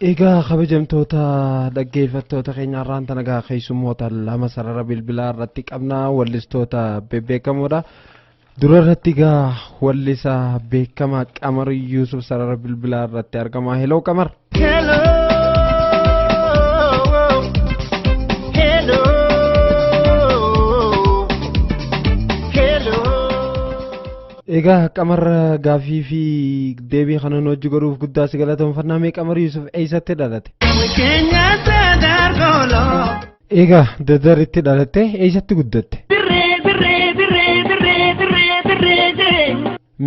Egaa kabajamtoota dhaggeeffattoota keenya irraan tanagaa keessummoota lama sarara bilbilaa irratti qabna wallistoota beekamoodha. Dura irratti egaa wallisa beekamaa Qamar Yusuf sarara bilbilaa irratti argama. Hello Qamar. Hello. Egaa Qamar gaafii fi deebii kana hojii godhuuf guddaa si galateeffannaa. Qamar Yusuf eessatti dhalate? Egaa Dadaritti dhalatte eessatti guddatte?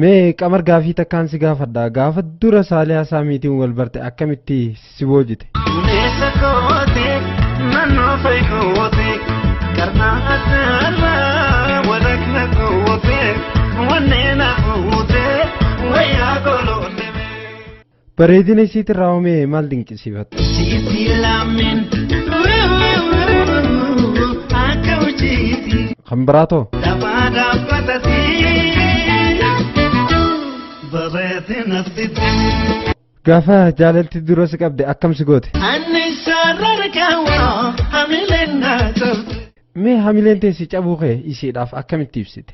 Mee Qamar gaafii takkaan si gaafadha. Gaafa dura Saaliyaa Saamiitiin wal barte akkamitti si boojite? Bareedina isiitti raawwame maal dinqisiifatte? Kan biraatoo? Gaafa jaalalti dura si qabde akkam si goote? Mee hamileen teessi cabuu kee isiidhaaf akkamitti ibsite?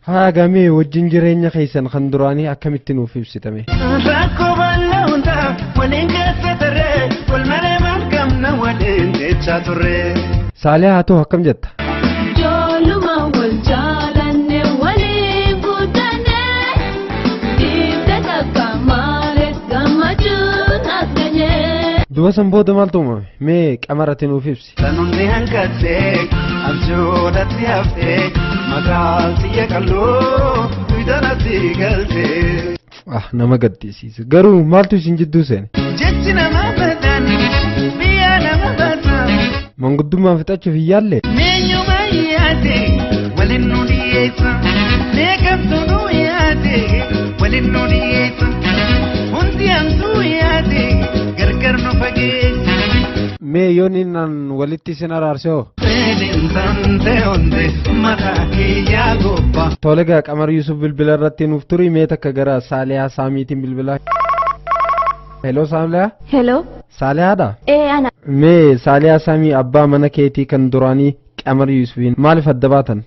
Haa gamee wajjin jireenya keessan kan duraanii akkamitti nuuf ibsitame? Saaliyaa haa ta'u akkam jetta? Duba san booda maaltu uumame? Mee Qamarati nuuf ibsi. Sanuunni hanqatee abjoodhatti haftee maqaan xiyya qalloo duwidhanatti galtee. Nama gaddisiisa. Garuu maaltu isin jidduu seene? Jechi nama badan biyya nama badan. Manguddummaa fixachuuf hin yaalle? Meenyuma yaade waliin nu dhiyeessa. Meeqamtu nu yaade waliin nu dhiyeessa. Hundi hamtuu yaade. Mee yoon innan walitti isin araarse hoo? Tole egaa Qamar Yusuf bilbila irratti nuuf turi. Mee takka gara Saaliyaa Saamiitiin bilbilaa. Hello Saaliyaa. Hello. Saaliyaadha? Ana. Mee Saaliyaa Saamii abbaa mana keetii kan duraanii Qamar Yusufiin maaliif adda baatan?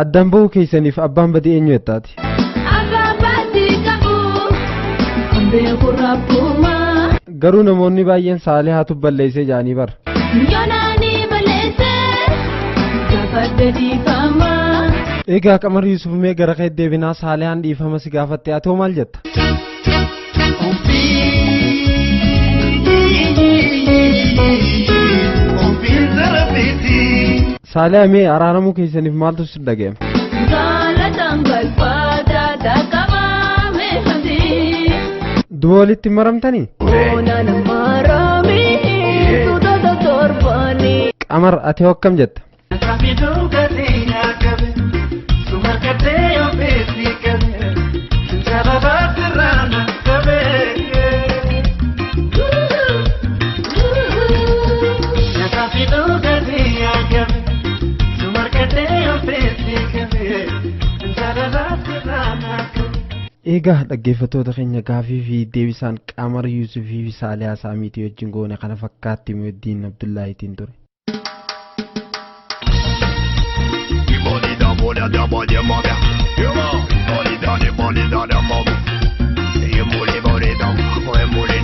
Addaan bahuu keessaniif abbaan badii eenyu jettaati? Garuu namoonni baay'een Saaliyaatu balleessee jaanii bara. Egaa Qamar Yusuf mee gara kee deebinaa Saaliyaan dhiifama si gaafatte haa ta'u maal jetta? Saaliyaa mee araaramuu keessaniif maaltu si dhaga'ame? Duba walitti maramtanii? Qamar ati hoo akkam jetta? Egaa dhaggeeffattoota keenya gaafii fi deebisaan Qamar Yusufii fi Saaliyaa Saamiitii wajjin goone kana fakkaatti Muhyiddin Abdullaahitiin ture. Money,